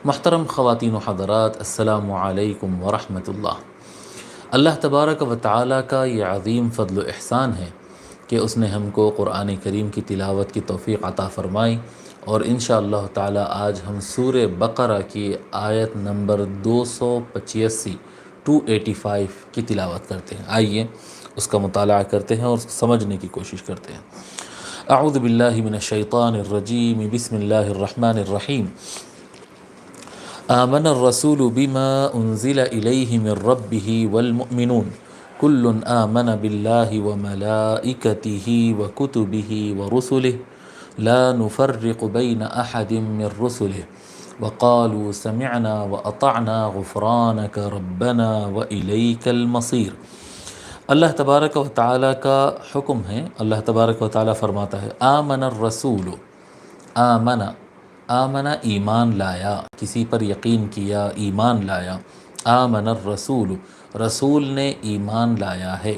محترم خواتین و حضرات، السلام علیکم ورحمۃ اللہ۔ اللہ تبارک و تعالیٰ کا یہ عظیم فضل و احسان ہے کہ اس نے ہم کو قرآن کریم کی تلاوت کی توفیق عطا فرمائی، اور انشاءاللہ تعالیٰ آج ہم سورہ بقرہ کی آیت نمبر 285 کی تلاوت کرتے ہیں۔ آئیے اس کا مطالعہ کرتے ہیں اور سمجھنے کی کوشش کرتے ہیں۔ اعوذ باللہ من الشیطان الرجیم، بسم اللہ الرحمن الرحیم۔ آمن الرسول بما انزل الیہ من ربہ والمؤمنون کل آمن باللہ وملائکتہ وکتبہ ورسلہ لا نفرق بین احد من رسلہ وقالوا سمعنا واطعنا غفرانک ربنا والیک المصیر۔ اللہ تبارک و تعالیٰ کا حکم ہے، اللہ تبارک و تعالیٰ فرماتا ہے آمن الرسول، آمن آمنا ایمان لایا، کسی پر یقین کیا، ایمان لایا۔ آمن الرسول، رسول نے ایمان لایا ہے۔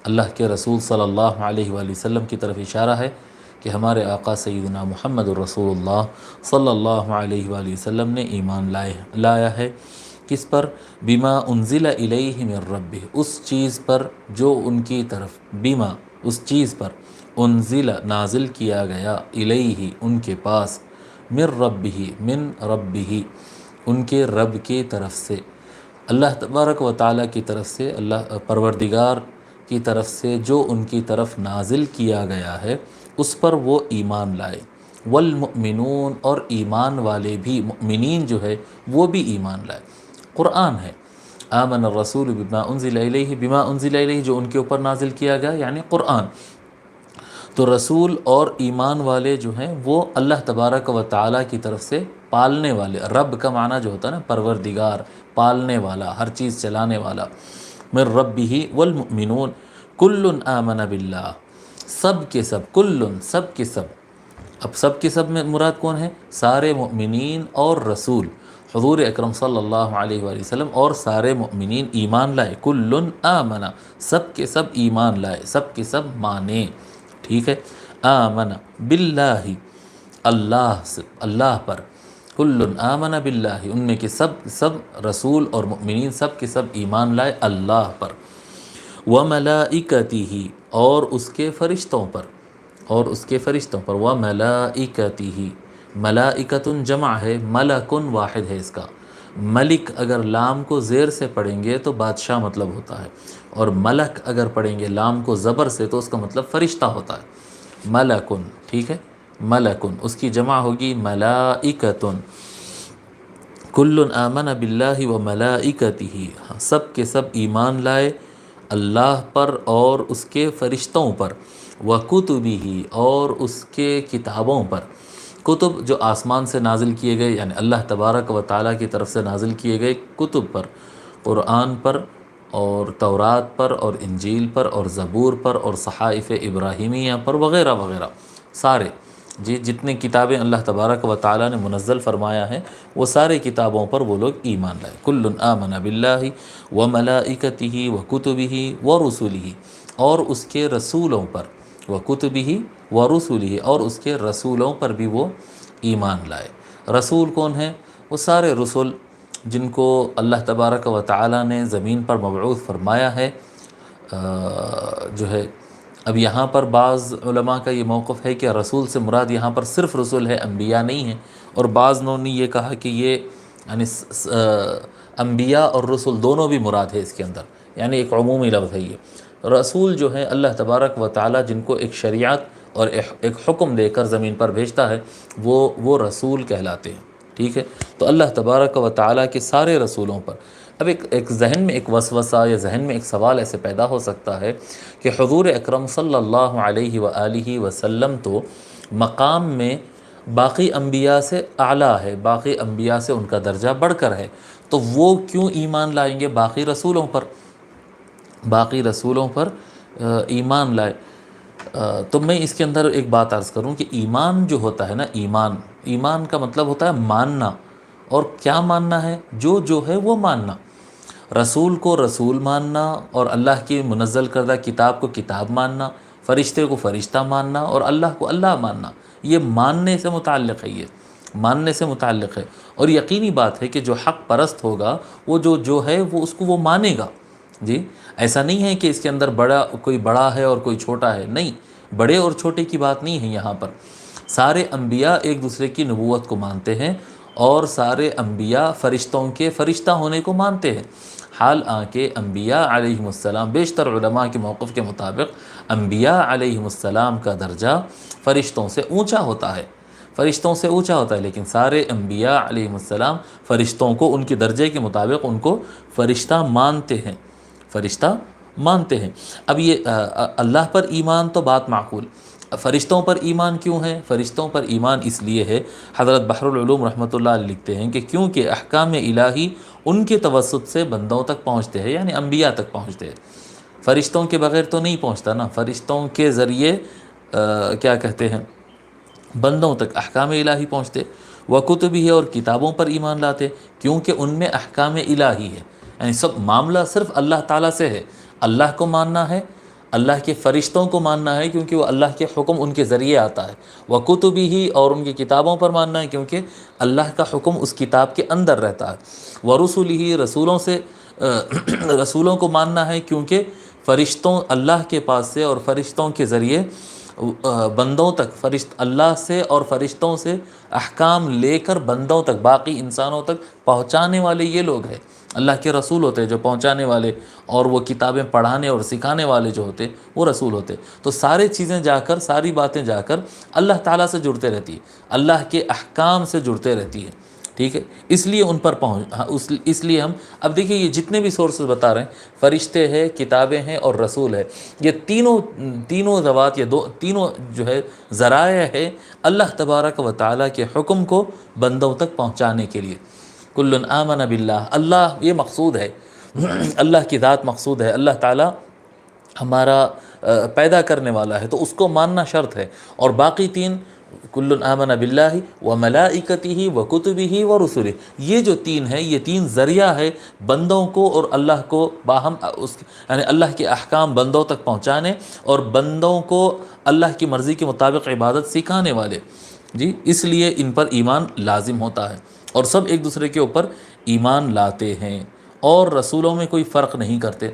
اللہ کے رسول صلی اللہ علیہ وآلہ وسلم کی طرف اشارہ ہے کہ ہمارے آقا سیدنا محمد الرسول اللہ صلی اللہ علیہ وآلہ وسلم نے ایمان لایا ہے۔ کس پر؟ بما انزل الیہ من ربہ، اس چیز پر جو ان کی طرف، بما اس چیز پر، انزل نازل کیا گیا، الیہ ان کے پاس، من ربہ ان کے رب کی طرف سے، اللہ تبارک و تعالیٰ کی طرف سے، اللہ پروردگار کی طرف سے جو ان کی طرف نازل کیا گیا ہے اس پر وہ ایمان لائے۔ والمؤمنون، اور ایمان والے بھی، مؤمنین جو ہے وہ بھی ایمان لائے۔ قرآن ہے، آمن الرسول بما انزل الیہ، بما انزل الیہ جو ان کے اوپر نازل کیا گیا یعنی قرآن۔ تو رسول اور ایمان والے جو ہیں وہ اللہ تبارک و تعالیٰ کی طرف سے پالنے والے، رب کا معنی جو ہوتا ہے نا پروردگار، پالنے والا، ہر چیز چلانے والا۔ من ربہ والمؤمنون کل آمن باللہ، سب کے سب، کل سب کے سب، اب سب کے سب میں مراد کون ہے؟ سارے مؤمنین اور رسول حضور اکرم صلی اللہ علیہ وآلہ وسلم اور سارے مؤمنین ایمان لائے۔ کل آمن، سب کے سب ایمان لائے، سب کے سب مانے، ٹھیک ہے۔ آمن باللہ، اللہ سے، اللہ پر، کل آمن باللہ ان میں کہ سب رسول اور مؤمنین سب کے سب ایمان لائے اللہ پر۔ وملائکتہ، اور اس کے فرشتوں پر، اور اس کے فرشتوں پر۔ وملائکتہ، ملائکۃ جمع ہے، ملک واحد ہے اس کا۔ ملک اگر لام کو زیر سے پڑھیں گے تو بادشاہ مطلب ہوتا ہے، اور ملک اگر پڑھیں گے لام کو زبر سے تو اس کا مطلب فرشتہ ہوتا ہے۔ ملکن، ٹھیک ہے، ملکن، اس کی جمع ہوگی ملائکتن۔ کل آمن باللہ وملائکتہ، سب کے سب ایمان لائے اللہ پر اور اس کے فرشتوں پر۔ وکتبہ، اور اس کے کتابوں پر۔ کتب جو آسمان سے نازل کیے گئے یعنی اللہ تبارک و تعالیٰ کی طرف سے نازل کیے گئے کتب پر، قرآن پر اور تورات پر اور انجیل پر اور زبور پر اور صحائف ابراہیمیہ پر وغیرہ وغیرہ، سارے جتنے کتابیں اللہ تبارک و تعالیٰ نے منزل فرمایا ہے وہ سارے کتابوں پر وہ لوگ ایمان لائے۔ کل آمن باللہ وملائکتہ وکتبہ ورسلہ، اور اس کے رسولوں پر، وکتبہ ورسلہ، اور اس کے رسولوں پر بھی وہ ایمان لائے۔ رسول کون ہیں؟ وہ سارے رسول جن کو اللہ تبارک و تعالیٰ نے زمین پر مبعوث فرمایا ہے۔ جو ہے اب یہاں پر بعض علماء کا یہ موقف ہے کہ رسول سے مراد یہاں پر صرف رسول ہے، انبیاء نہیں ہیں، اور بعض نے یہ کہا کہ یہ یعنی انبیاء اور رسول دونوں بھی مراد ہے اس کے اندر، یعنی ایک عمومی لفظ ہے یہ۔ رسول جو ہے اللہ تبارک و تعالیٰ جن کو ایک شریعت اور ایک حکم دے کر زمین پر بھیجتا ہے وہ رسول کہلاتے ہیں، ٹھیک ہے۔ تو اللہ تبارک و تعالیٰ کے سارے رسولوں پر، اب ایک ذہن میں ایک وسوسہ یا ذہن میں ایک سوال ایسے پیدا ہو سکتا ہے کہ حضور اکرم صلی اللہ علیہ وآلہ وسلم تو مقام میں باقی انبیاء سے اعلیٰ ہے، باقی انبیاء سے ان کا درجہ بڑھ کر ہے، تو وہ کیوں ایمان لائیں گے باقی رسولوں پر؟ باقی رسولوں پر ایمان لائے۔ تو میں اس کے اندر ایک بات عرض کروں کہ ایمان جو ہوتا ہے نا، ایمان کا مطلب ہوتا ہے ماننا، اور کیا ماننا ہے؟ جو ہے وہ ماننا۔ رسول کو رسول ماننا، اور اللہ کی منزل کردہ کتاب کو کتاب ماننا، فرشتے کو فرشتہ ماننا، اور اللہ کو اللہ ماننا، یہ ماننے سے متعلق ہے، یہ ماننے سے متعلق ہے، اور یقینی بات ہے کہ جو حق پرست ہوگا وہ جو ہے وہ اس کو وہ مانے گا۔ جی، ایسا نہیں ہے کہ اس کے اندر کوئی بڑا ہے اور کوئی چھوٹا ہے، نہیں، بڑے اور چھوٹے کی بات نہیں ہے یہاں پر۔ سارے انبیاء ایک دوسرے کی نبوت کو مانتے ہیں، اور سارے انبیاء فرشتوں کے فرشتہ ہونے کو مانتے ہیں۔ حال آنکہ انبیاء علیہم السلام، بیشتر علماء کے موقف کے مطابق انبیاء علیہم السلام کا درجہ فرشتوں سے اونچا ہوتا ہے، فرشتوں سے اونچا ہوتا ہے، لیکن سارے انبیاء علیہم السلام فرشتوں کو ان کے درجے کے مطابق ان کو فرشتہ مانتے ہیں، فرشتہ مانتے ہیں۔ اب یہ اللہ پر ایمان تو بات معقول، فرشتوں پر ایمان کیوں ہے؟ فرشتوں پر ایمان اس لیے ہے، حضرت بحر العلوم رحمۃ اللہ علیہ لکھتے ہیں کہ کیونکہ احکام الہی ان کے توسط سے بندوں تک پہنچتے ہیں، یعنی انبیاء تک پہنچتے ہیں، فرشتوں کے بغیر تو نہیں پہنچتا نا، فرشتوں کے ذریعے کیا کہتے ہیں، بندوں تک احکام الہی پہنچتے۔ وکتبہ، اور کتابوں پر ایمان لاتے، کیونکہ ان میں احکام الہی ہے، یعنی سب معاملہ صرف اللہ تعالیٰ سے ہے، اللہ کو ماننا ہے، اللہ کے فرشتوں کو ماننا ہے کیونکہ وہ اللہ کے حکم ان کے ذریعے آتا ہے، وکتبہ، اور ان کی کتابوں پر ماننا ہے کیونکہ اللہ کا حکم اس کتاب کے اندر رہتا ہے، ورسلہ، رسولوں کو ماننا ہے کیونکہ فرشتوں اللہ کے پاس سے اور فرشتوں کے ذریعے بندوں تک، اللہ سے اور فرشتوں سے احکام لے کر بندوں تک، باقی انسانوں تک پہنچانے والے یہ لوگ ہیں، اللہ کے رسول ہوتے ہیں جو پہنچانے والے، اور وہ کتابیں پڑھانے اور سکھانے والے جو ہوتے وہ رسول ہوتے۔ تو ساری چیزیں جا کر، ساری باتیں جا کر اللہ تعالیٰ سے جڑتے رہتی ہے، اللہ کے احکام سے جڑتے رہتی ہے، ٹھیک ہے، اس لیے ان پر اس لیے ہم اب دیکھیے یہ جتنے بھی سورسز بتا رہے ہیں، فرشتے ہیں، کتابیں ہیں اور رسول ہے، یہ تینوں ذوات، یہ تینوں جو ہے ذرائع ہے اللہ تبارک و تعالیٰ کے حکم کو بندوں تک پہنچانے کے لیے۔ کل آمن باللہ، اللہ یہ مقصود ہے، اللہ کی ذات مقصود ہے، اللہ تعالیٰ ہمارا پیدا کرنے والا ہے تو اس کو ماننا شرط ہے، اور باقی تین، کل آمن باللہ وملائکتہ وکتبہ ورسلہ، یہ جو تین ہے، یہ تین ذریعہ ہے بندوں کو اور اللہ کو باہم یعنی اللہ کے احکام بندوں تک پہنچانے اور بندوں کو اللہ کی مرضی کے مطابق عبادت سکھانے والے۔ جی، اس لیے ان پر ایمان لازم ہوتا ہے، اور سب ایک دوسرے کے اوپر ایمان لاتے ہیں، اور رسولوں میں کوئی فرق نہیں کرتے۔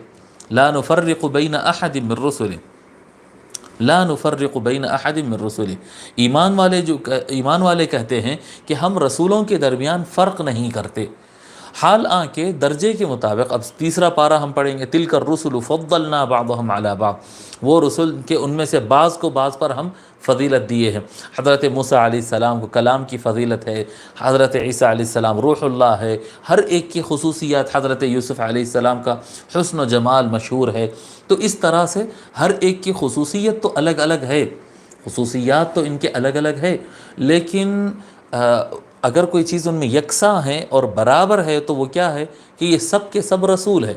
لا نفرق بین احد من رسلہ، لا نفرق بین احد من رسلہ، ایمان والے کہتے ہیں کہ ہم رسولوں کے درمیان فرق نہیں کرتے، حال آنکہ درجے کے مطابق۔ اب تیسرا پارہ ہم پڑھیں گے، تلک الرسل فضلنا بعضهم علی بعض، وہ رسول کے ان میں سے بعض کو بعض پر ہم فضیلت دیے ہیں۔ حضرت موسیٰ علیہ السلام کو کلام کی فضیلت ہے، حضرت عیسیٰ علیہ السلام روح اللہ ہے، ہر ایک کی خصوصیات، حضرت یوسف علیہ السلام کا حسن و جمال مشہور ہے، تو اس طرح سے ہر ایک کی خصوصیت تو الگ الگ ہے، خصوصیات تو ان کے الگ الگ ہے، لیکن اگر کوئی چیز ان میں یکساں ہے اور برابر ہے تو وہ کیا ہے کہ یہ سب کے سب رسول ہے،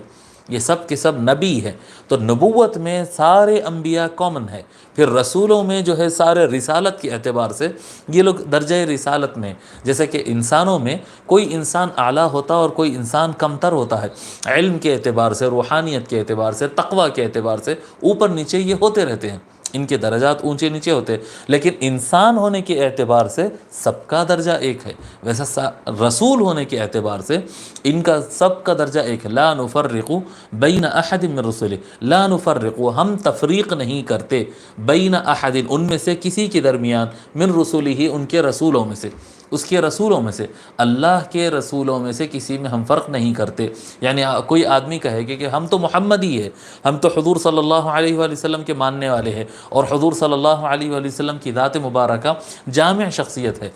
یہ سب کے سب نبی ہے۔ تو نبوت میں سارے انبیاء کامن ہے، پھر رسولوں میں جو ہے سارے رسالت کے اعتبار سے یہ لوگ درجہ رسالت میں، جیسے کہ انسانوں میں کوئی انسان اعلیٰ ہوتا اور کوئی انسان کمتر ہوتا ہے، علم کے اعتبار سے، روحانیت کے اعتبار سے، تقوی کے اعتبار سے اوپر نیچے یہ ہوتے رہتے ہیں، ان کے درجات اونچے نیچے ہوتے، لیکن انسان ہونے کے اعتبار سے سب کا درجہ ایک ہے، ویسا رسول ہونے کے اعتبار سے ان کا سب کا درجہ ایک ہے۔ لا نفرق بین احد من رسلہ، لا نفرق، ہم تفریق نہیں کرتے، بین احد، ان میں سے کسی کے درمیان، من رسلہ، ان کے رسولوں میں سے، اس کے رسولوں میں سے، اللہ کے رسولوں میں سے کسی میں ہم فرق نہیں کرتے۔ یعنی کوئی آدمی کہے کہ ہم تو محمدی ہے، ہم تو حضور صلی اللہ علیہ وآلہ وسلم کے ماننے والے ہیں، اور حضور صلی اللہ علیہ وآلہ وسلم کی ذات مبارکہ جامع شخصیت ہے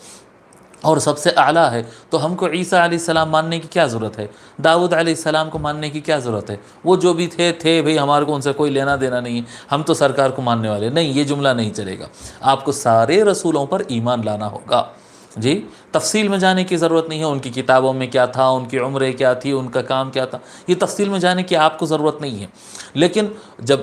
اور سب سے اعلیٰ ہے، تو ہم کو عیسیٰ علیہ السلام ماننے کی کیا ضرورت ہے، داؤد علیہ السلام کو ماننے کی کیا ضرورت ہے، وہ جو بھی تھے بھئی، ہمارے کو ان سے کوئی لینا دینا نہیں، ہم تو سرکار کو ماننے والے نہیں، یہ جملہ نہیں چلے گا، آپ کو سارے رسولوں پر ایمان لانا ہوگا۔ جی، تفصیل میں جانے کی ضرورت نہیں ہے، ان کی کتابوں میں کیا تھا، ان کی عمریں کیا تھی، ان کا کام کیا تھا، یہ تفصیل میں جانے کی آپ کو ضرورت نہیں ہے، لیکن جب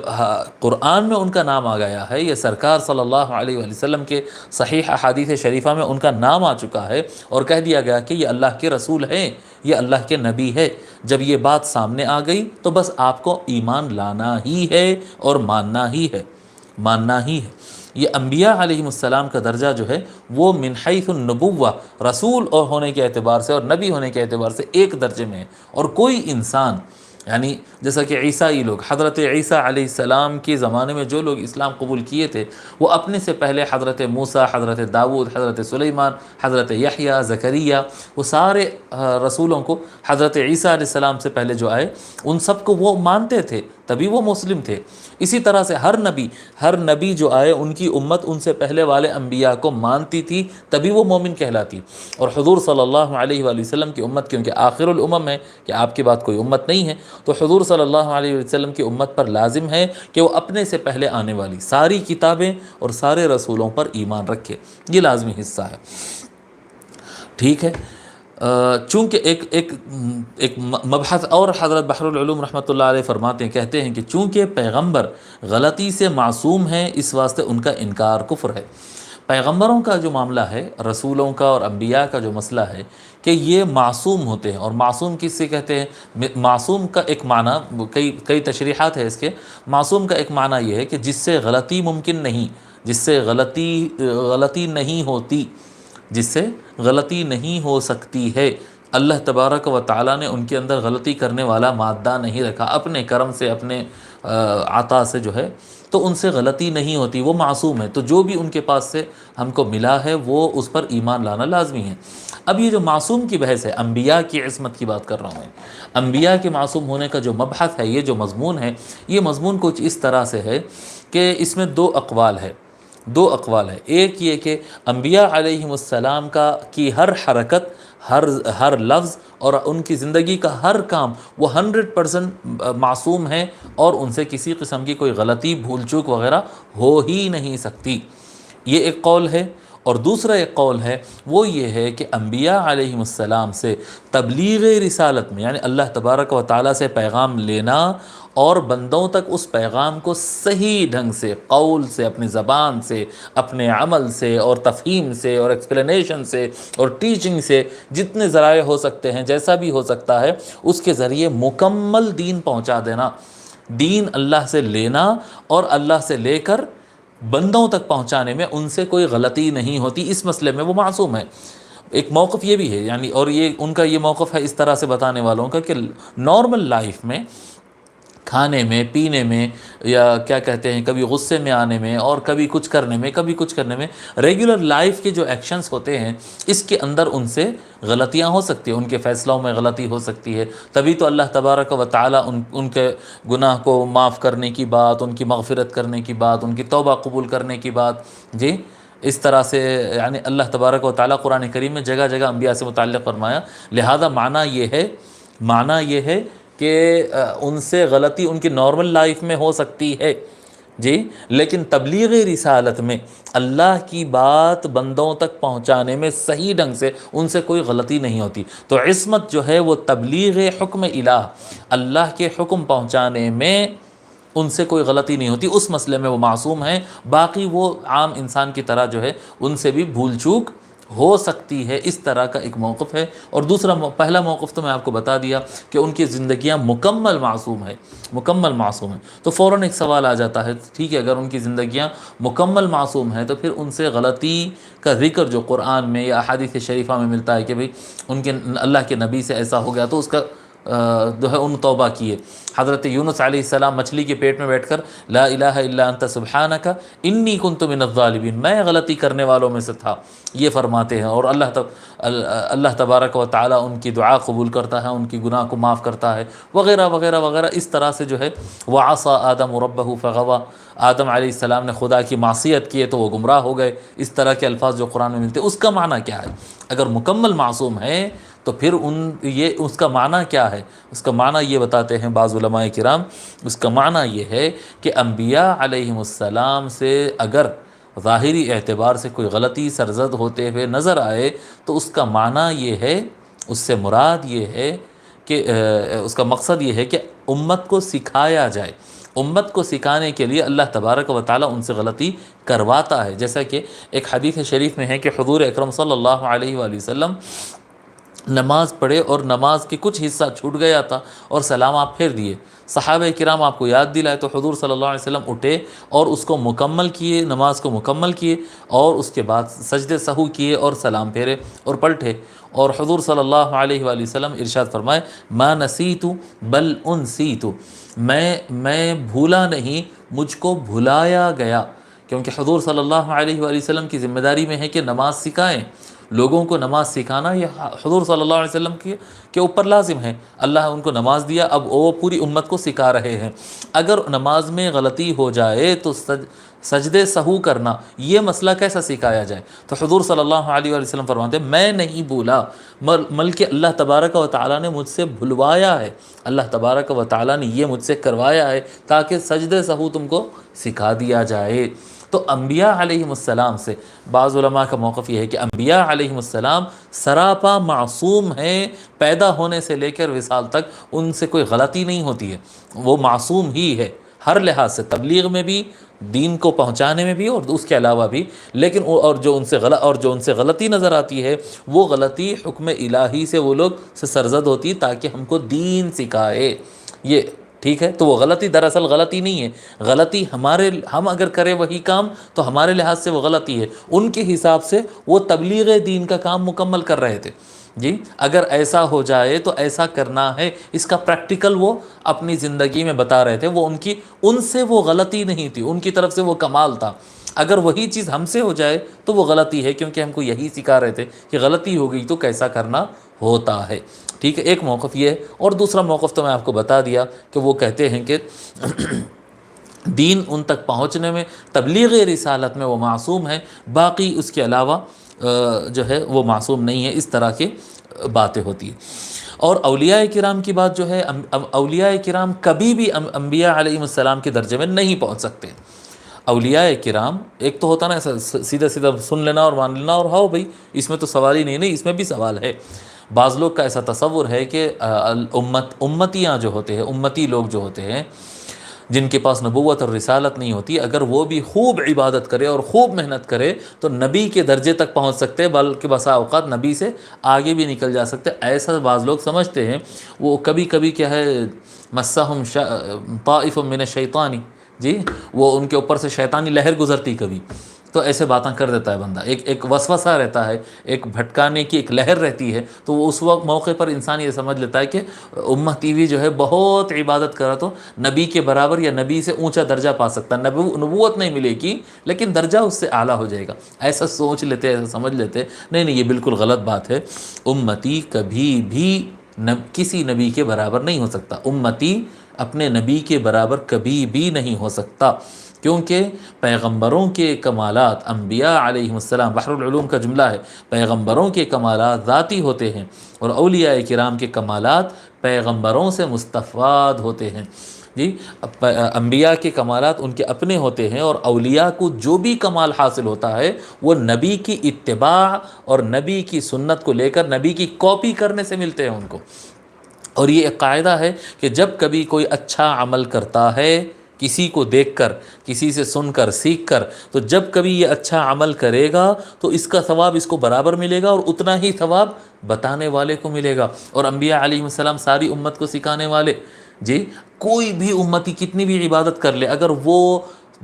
قرآن میں ان کا نام آ گیا ہے، یہ سرکار صلی اللہ علیہ وآلہ وسلم کے صحیح احادیث شریفہ میں ان کا نام آ چکا ہے اور کہہ دیا گیا کہ یہ اللہ کے رسول ہیں، یہ اللہ کے نبی ہے، جب یہ بات سامنے آ گئی تو بس آپ کو ایمان لانا ہی ہے اور ماننا ہی ہے۔ ماننا ہی ہے۔ یہ انبیاء علیہم السلام کا درجہ جو ہے وہ من حیث النبوہ، رسول اور ہونے کے اعتبار سے اور نبی ہونے کے اعتبار سے ایک درجے میں ہے، اور کوئی انسان یعنی جیسا کہ عیسائی لوگ، حضرت عیسیٰ علیہ السلام کے زمانے میں جو لوگ اسلام قبول کیے تھے وہ اپنے سے پہلے حضرت موسیٰ، حضرت داؤد، حضرت سلیمان، حضرت یحییٰ، زکریا، وہ سارے رسولوں کو حضرت عیسیٰ علیہ السلام سے پہلے جو آئے ان سب کو وہ مانتے تھے، تبھی وہ مسلم تھے۔ اسی طرح سے ہر نبی جو آئے ان کی امت ان سے پہلے والے انبیاء کو مانتی تھی، تبھی وہ مومن کہلاتی۔ اور حضور صلی اللہ علیہ وآلہ وسلم کی امت کیونکہ آخر الامم ہے کہ آپ کے بعد کوئی امت نہیں ہے، تو حضور صلی اللہ علیہ وسلم کی امت پر لازم ہے کہ وہ اپنے سے پہلے آنے والی ساری کتابیں اور سارے رسولوں پر ایمان رکھے، یہ لازمی حصہ ہے۔ ٹھیک ہے، چونکہ ایک مبحث اور حضرت بحر العلوم رحمۃ اللہ علیہ فرماتے ہیں، کہتے ہیں کہ چونکہ پیغمبر غلطی سے معصوم ہیں اس واسطے ان کا انکار کفر ہے۔ پیغمبروں کا جو معاملہ ہے، رسولوں کا اور انبیاء کا جو مسئلہ ہے کہ یہ معصوم ہوتے ہیں، اور معصوم کس سے کہتے ہیں؟ معصوم کا ایک معنی، کئی تشریحات ہے اس کے۔ معصوم کا ایک معنی یہ ہے کہ جس سے غلطی ممکن نہیں، جس سے غلطی نہیں ہوتی، جس سے غلطی نہیں ہو سکتی ہے۔ اللہ تبارک و تعالیٰ نے ان کے اندر غلطی کرنے والا مادہ نہیں رکھا، اپنے کرم سے، اپنے عطا سے جو ہے، تو ان سے غلطی نہیں ہوتی، وہ معصوم ہے۔ تو جو بھی ان کے پاس سے ہم کو ملا ہے وہ اس پر ایمان لانا لازمی ہے۔ اب یہ جو معصوم کی بحث ہے، انبیاء کی عصمت کی بات کر رہا ہوں میں، انبیاء کے معصوم ہونے کا جو مبحث ہے، یہ جو مضمون ہے، یہ مضمون کچھ اس طرح سے ہے کہ اس میں دو اقوال ہے۔ ایک یہ کہ انبیاء علیہم السلام کی ہر حرکت، ہر لفظ اور ان کی زندگی کا ہر کام وہ 100% معصوم ہے، اور ان سے کسی قسم کی کوئی غلطی، بھول چوک وغیرہ ہو ہی نہیں سکتی، یہ ایک قول ہے۔ اور دوسرا ایک قول ہے، وہ یہ ہے کہ انبیاء علیہم السلام سے تبلیغ رسالت میں، یعنی اللہ تبارک و تعالیٰ سے پیغام لینا اور بندوں تک اس پیغام کو صحیح ڈھنگ سے، قول سے، اپنی زبان سے، اپنے عمل سے اور تفہیم سے اور ایکسپلینیشن سے اور ٹیچنگ سے، جتنے ذرائع ہو سکتے ہیں، جیسا بھی ہو سکتا ہے، اس کے ذریعے مکمل دین پہنچا دینا، دین اللہ سے لینا اور اللہ سے لے کر بندوں تک پہنچانے میں ان سے کوئی غلطی نہیں ہوتی، اس مسئلے میں وہ معصوم ہے۔ ایک موقف یہ بھی ہے، یعنی اور یہ ان کا یہ موقف ہے اس طرح سے بتانے والوں کا کہ نارمل لائف میں، کھانے میں، پینے میں، یا کیا کہتے ہیں، کبھی غصے میں آنے میں اور کبھی کچھ کرنے میں، ریگولر لائف کے جو ایکشنز ہوتے ہیں اس کے اندر ان سے غلطیاں ہو سکتی ہیں، ان کے فیصلوں میں غلطی ہو سکتی ہے۔ تبھی تو اللہ تبارک و تعالیٰ ان کے گناہ کو معاف کرنے کی بات، ان کی مغفرت کرنے کی بات، ان کی توبہ قبول کرنے کی بات، جی اس طرح سے یعنی اللہ تبارک و تعالیٰ قرآن کریم میں جگہ جگہ انبیاء سے متعلق فرمایا۔ لہذا معنی یہ ہے کہ ان سے غلطی ان کی نارمل لائف میں ہو سکتی ہے، جی، لیکن تبلیغ رسالت میں، اللہ کی بات بندوں تک پہنچانے میں صحیح ڈھنگ سے ان سے کوئی غلطی نہیں ہوتی۔ تو عصمت جو ہے وہ تبلیغ حکم الہ، اللہ کے حکم پہنچانے میں ان سے کوئی غلطی نہیں ہوتی، اس مسئلے میں وہ معصوم ہیں۔ باقی وہ عام انسان کی طرح جو ہے ان سے بھی بھول چوک ہو سکتی ہے، اس طرح کا ایک موقف ہے۔ اور پہلا موقف تو میں آپ کو بتا دیا کہ ان کی زندگیاں مکمل معصوم ہیں، تو فوراً ایک سوال آ جاتا ہے، ٹھیک ہے، اگر ان کی زندگیاں مکمل معصوم ہیں تو پھر ان سے غلطی کا ذکر جو قرآن میں یا احادیث شریفہ میں ملتا ہے کہ بھئی ان کے اللہ کے نبی سے ایسا ہو گیا، تو اس کا جو ہے ان توبہ کیے۔ حضرت یونس علیہ السلام مچھلی کے پیٹ میں بیٹھ کر لا الہ الا انت سبحانک انی کنت من الظالمین، میں غلطی کرنے والوں میں سے تھا، یہ فرماتے ہیں۔ اور اللہ تبارک و تعالیٰ ان کی دعا قبول کرتا ہے، ان کی گناہ کو معاف کرتا ہے، وغیرہ وغیرہ وغیرہ، اس طرح سے جو ہے وعصى آدم ربہ فغوى، آدم علیہ السلام نے خدا کی معصیت کی تو وہ گمراہ ہو گئے، اس طرح کے الفاظ جو قرآن میں ملتے ہیں۔ اس کا معنی کیا ہے؟ اگر مکمل معصوم ہے تو پھر اس کا معنی کیا ہے؟ اس کا معنی یہ بتاتے ہیں بعض علماء کرام، اس کا معنی یہ ہے کہ انبیاء علیہم السلام سے اگر ظاہری اعتبار سے کوئی غلطی سرزد ہوتے ہوئے نظر آئے تو اس کا معنی یہ ہے، اس سے مراد یہ ہے کہ اس کا مقصد یہ ہے کہ امت کو سکھایا جائے، امت کو سکھانے کے لیے اللہ تبارک و تعالیٰ ان سے غلطی کرواتا ہے۔ جیسا کہ ایک حدیث شریف میں ہے کہ حضور اکرم صلی اللہ علیہ وآلہ وسلم نماز پڑھے اور نماز کے کچھ حصہ چھوٹ گیا تھا اور سلام آپ پھیر دیے، صحابہ کرام آپ کو یاد دلائے تو حضور صلی اللہ علیہ وسلم اٹھے اور اس کو مکمل کیے، نماز کو مکمل کیے، اور اس کے بعد سجدے سہو کیے اور سلام پھیرے اور پلٹے، اور حضور صلی اللہ علیہ وآلہ وسلم ارشاد فرمائے ما نسیت بل انسیت، میں بھولا نہیں، مجھ کو بھلایا گیا، کیونکہ حضور صلی اللہ علیہ وآلہ وسلم کی ذمہ داری میں ہے کہ نماز سکھائیں، لوگوں کو نماز سکھانا یہ حضور صلی اللہ علیہ وسلم کے اوپر لازم ہے، اللہ ان کو نماز دیا، اب وہ پوری امت کو سکھا رہے ہیں۔ اگر نماز میں غلطی ہو جائے تو سجدے سہو کرنا یہ مسئلہ کیسا سکھایا جائے؟ تو حضور صلی اللہ علیہ وآلہ وسلم فرماتے ہیں میں نہیں بھولا، بلکہ اللہ تبارک و تعالیٰ نے مجھ سے بھلوایا ہے، اللہ تبارک و تعالیٰ نے یہ مجھ سے کروایا ہے تاکہ سجدے سہو تم کو سکھا دیا جائے۔ تو انبیاء علیہم السلام سے بعض علماء کا موقف یہ ہے کہ انبیاء علیہم السلام سراپا معصوم ہیں، پیدا ہونے سے لے کر وصال تک ان سے کوئی غلطی نہیں ہوتی ہے، وہ معصوم ہی ہے ہر لحاظ سے، تبلیغ میں بھی، دین کو پہنچانے میں بھی، اور اس کے علاوہ بھی، لیکن جو ان سے غلطی نظر آتی ہے وہ غلطی حکم الہی سے وہ لوگ سے سرزد ہوتی تاکہ ہم کو دین سکھائے، یہ ٹھیک ہے۔ تو وہ غلطی دراصل غلطی نہیں ہے، غلطی ہم اگر کریں وہی کام تو ہمارے لحاظ سے وہ غلطی ہے، ان کے حساب سے وہ تبلیغ دین کا کام مکمل کر رہے تھے۔ جی اگر ایسا ہو جائے تو ایسا کرنا ہے، اس کا پریکٹیکل وہ اپنی زندگی میں بتا رہے تھے، وہ ان سے وہ غلطی نہیں تھی، ان کی طرف سے وہ کمال تھا۔ اگر وہی چیز ہم سے ہو جائے تو وہ غلطی ہے، کیونکہ ہم کو یہی سکھا رہے تھے کہ غلطی ہو گئی تو کیسا کرنا ہوتا ہے، ٹھیک ہے۔ ایک موقف یہ ہے، اور دوسرا موقف تو میں آپ کو بتا دیا کہ وہ کہتے ہیں کہ دین ان تک پہنچنے میں، تبلیغ رسالت میں وہ معصوم ہے، باقی اس کے علاوہ جو ہے وہ معصوم نہیں ہے، اس طرح کی باتیں ہوتی ہیں۔ اور اولیاء کرام کی بات جو ہے، اولیاء کرام کبھی بھی انبیاء علیہ السلام کے درجے میں نہیں پہنچ سکتے۔ اولیاء کرام ایک تو ہوتا نا سیدھا سیدھا سن لینا اور مان لینا اور ہاؤ بھائی اس میں تو سوال ہی نہیں، اس میں بھی سوال ہے۔ بعض لوگ کا ایسا تصور ہے کہ امتیاں جو ہوتے ہیں، امتی لوگ جو ہوتے ہیں جن کے پاس نبوت اور رسالت نہیں ہوتی، اگر وہ بھی خوب عبادت کرے اور خوب محنت کرے تو نبی کے درجے تک پہنچ سکتے، بلکہ بسا اوقات نبی سے آگے بھی نکل جا سکتے، ایسا بعض لوگ سمجھتے ہیں۔ وہ کبھی کبھی کیا ہے مسہم طائف من الشیطانی، جی وہ ان کے اوپر سے شیطانی لہر گزرتی کبھی، تو ایسے باتیں کر دیتا ہے بندہ، ایک وسوسہ رہتا ہے، ایک بھٹکانے کی ایک لہر رہتی ہے، تو وہ اس وقت موقع پر انسان یہ سمجھ لیتا ہے کہ امتی بھی جو ہے بہت عبادت کرا تو نبی کے برابر یا نبی سے اونچا درجہ پا سکتا ہے، نبوت نہیں ملے گی لیکن درجہ اس سے اعلیٰ ہو جائے گا، ایسا سوچ لیتے، ایسا سمجھ لیتے۔ نہیں، یہ بالکل غلط بات ہے، امتی کبھی بھی کسی نبی کے برابر نہیں ہو سکتا، امتی اپنے نبی کے برابر کبھی بھی نہیں ہو سکتا، کیونکہ پیغمبروں کے کمالات، انبیاء علیہ السلام، بحر العلوم کا جملہ ہے، پیغمبروں کے کمالات ذاتی ہوتے ہیں اور اولیاء کرام کے کمالات پیغمبروں سے مستفاد ہوتے ہیں۔ جی انبیاء کے کمالات ان کے اپنے ہوتے ہیں، اور اولیاء کو جو بھی کمال حاصل ہوتا ہے وہ نبی کی اتباع اور نبی کی سنت کو لے کر نبی کی کاپی کرنے سے ملتے ہیں ان کو۔ اور یہ ایک قاعدہ ہے کہ جب کبھی کوئی اچھا عمل کرتا ہے کسی کو دیکھ کر، کسی سے سن کر، سیکھ کر، تو جب کبھی یہ اچھا عمل کرے گا تو اس کا ثواب اس کو برابر ملے گا اور اتنا ہی ثواب بتانے والے کو ملے گا۔ اور انبیاء علیہ السلام ساری امت کو سکھانے والے، جی کوئی بھی امتی کتنی بھی عبادت کر لے، اگر وہ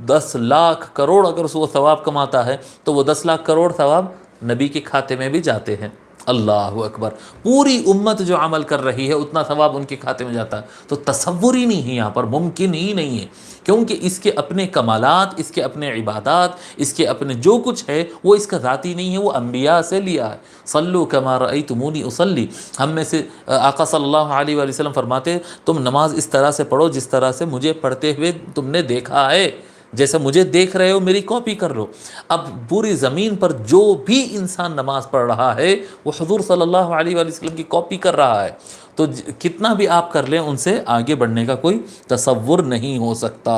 10 لاکھ کروڑ اگر وہ ثواب کماتا ہے تو وہ 10 لاکھ کروڑ ثواب نبی کے کھاتے میں بھی جاتے ہیں۔ اللہ اکبر، پوری امت جو عمل کر رہی ہے اتنا ثواب ان کے کھاتے میں جاتا ہے، تو تصور ہی نہیں ہے یہاں پر، ممکن ہی نہیں ہے، کیونکہ اس کے اپنے کمالات، اس کے اپنے عبادات، اس کے اپنے جو کچھ ہے وہ اس کا ذاتی نہیں ہے، وہ انبیاء سے لیا ہے۔ صلو کما رأیتمونی اصلی، ہم میں سے آقا صلی اللہ علیہ وآلہ وسلم فرماتے تم نماز اس طرح سے پڑھو جس طرح سے مجھے پڑھتے ہوئے تم نے دیکھا ہے، جیسے مجھے دیکھ رہے ہو میری کاپی کر لو۔ اب پوری زمین پر جو بھی انسان نماز پڑھ رہا ہے وہ حضور صلی اللہ علیہ وآلہ وسلم کی کاپی کر رہا ہے، تو کتنا بھی آپ کر لیں ان سے آگے بڑھنے کا کوئی تصور نہیں ہو سکتا،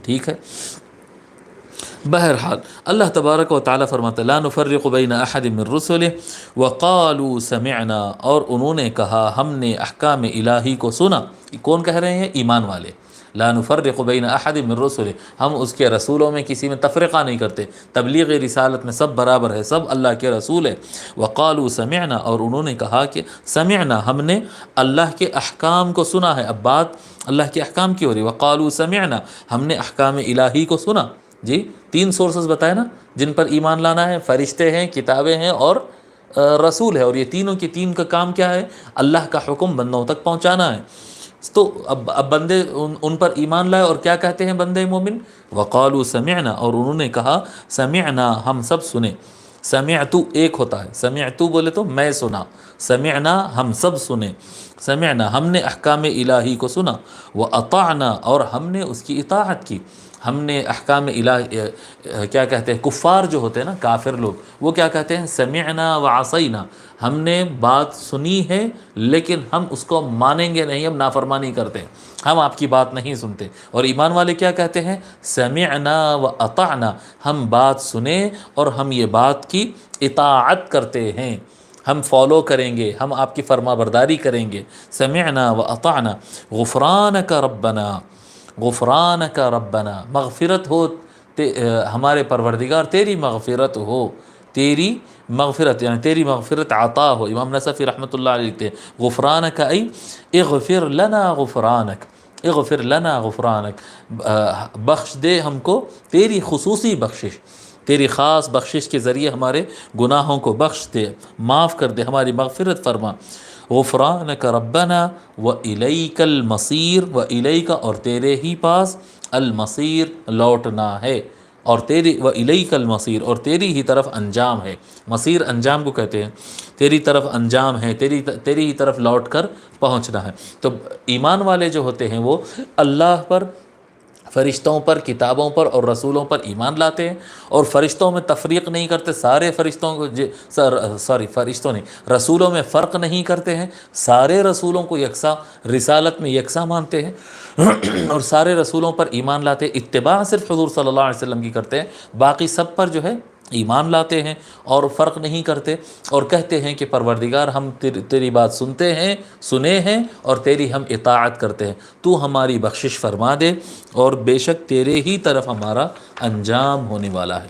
ٹھیک ہے۔ بہرحال اللہ تبارک و تعالیٰ فرماتا ہے لا نفرق بین احد من رسلہ وقالوا سمعنا، اور انہوں نے کہا ہم نے احکام الہی کو سنا، کون کہہ رہے ہیں؟ ایمان والے۔ لا نفرق بین احد من رسلہ، ہم اس کے رسولوں میں کسی میں تفرقہ نہیں کرتے، تبلیغ رسالت میں سب برابر ہے، سب اللہ کے رسول ہے۔ وقالوا سمعنا، اور انہوں نے کہا کہ سمعنا، ہم نے اللہ کے احکام کو سنا ہے۔ اب بات اللہ کے احکام کی ہو رہی ہے، وقالوا سمعنا، ہم نے احکام الہی کو سنا۔ جی 3 سورسز بتائے نا جن پر ایمان لانا ہے، فرشتے ہیں، کتابیں ہیں اور رسول ہے، اور یہ تینوں کے تین کا کام کیا ہے؟ اللہ کا حکم بندوں تک پہنچانا ہے۔ تو اب بندے ان پر ایمان لائے، اور کیا کہتے ہیں بندے مومن؟ وقالوا سمعنا، اور انہوں نے کہا سمعنا، ہم سب سنے۔ سمعتو ایک ہوتا ہے، سمعتو بولے تو میں سنا، سمعنا ہم سب سنے، سمعنا ہم نے احکام الہی کو سنا، واطعنا اور ہم نے اس کی اطاعت کی۔ ہم نے احکام الہی کیا کہتے ہیں، کفار جو ہوتے ہیں نا، کافر لوگ، وہ کیا کہتے ہیں؟ سمعنا وعصینا، ہم نے بات سنی ہے لیکن ہم اس کو مانیں گے نہیں، ہم نافرمانی کرتے ہیں، ہم آپ کی بات نہیں سنتے۔ اور ایمان والے کیا کہتے ہیں؟ سمعنا واطعنا، ہم بات سنیں اور ہم یہ بات کی اطاعت کرتے ہیں، ہم فالو کریں گے، ہم آپ کی فرما برداری کریں گے۔ سمعنا واطعنا غفرانک ربنا، غفرانک ربنا، مغفرت ہو ہمارے پروردگار، تیری مغفرت ہو، تیری مغفرت یعنی تیری مغفرت عطا ہو۔ امام نصفی رحمۃ اللہ علیہ لکھتے ہیں غفرانک ای اغفر لنا غفرانک، اغفر لنا غفرانک، بخش دے ہم کو تیری خصوصی بخشش، تیری خاص بخشش کے ذریعے ہمارے گناہوں کو بخش دے، معاف کر دے، ہماری مغفرت فرما۔ غفرانک ربنا وإلیک المصیر، وإلیک اور تیرے ہی پاس، المصیر لوٹنا ہے، اور تیری وإلیک المصیر اور تیری ہی طرف انجام ہے۔ مصیر انجام کو کہتے ہیں، تیری طرف انجام ہے، تیری ہی طرف لوٹ کر پہنچنا ہے۔ تو ایمان والے جو ہوتے ہیں وہ اللہ پر، فرشتوں پر، کتابوں پر اور رسولوں پر ایمان لاتے ہیں، اور فرشتوں میں تفریق نہیں کرتے، سارے فرشتوں کو فرشتوں نہیں، رسولوں میں فرق نہیں کرتے ہیں، سارے رسولوں کو یکساں رسالت میں یکساں مانتے ہیں اور سارے رسولوں پر ایمان لاتے ہیں، اتباع صرف حضور صلی اللہ علیہ وسلم کی کرتے ہیں، باقی سب پر جو ہے ایمان لاتے ہیں اور فرق نہیں کرتے، اور کہتے ہیں کہ پروردگار ہم تیری بات سنتے ہیں، سنے ہیں، اور تیری ہم اطاعت کرتے ہیں، تو ہماری بخشش فرما دے، اور بے شک تیرے ہی طرف ہمارا انجام ہونے والا ہے۔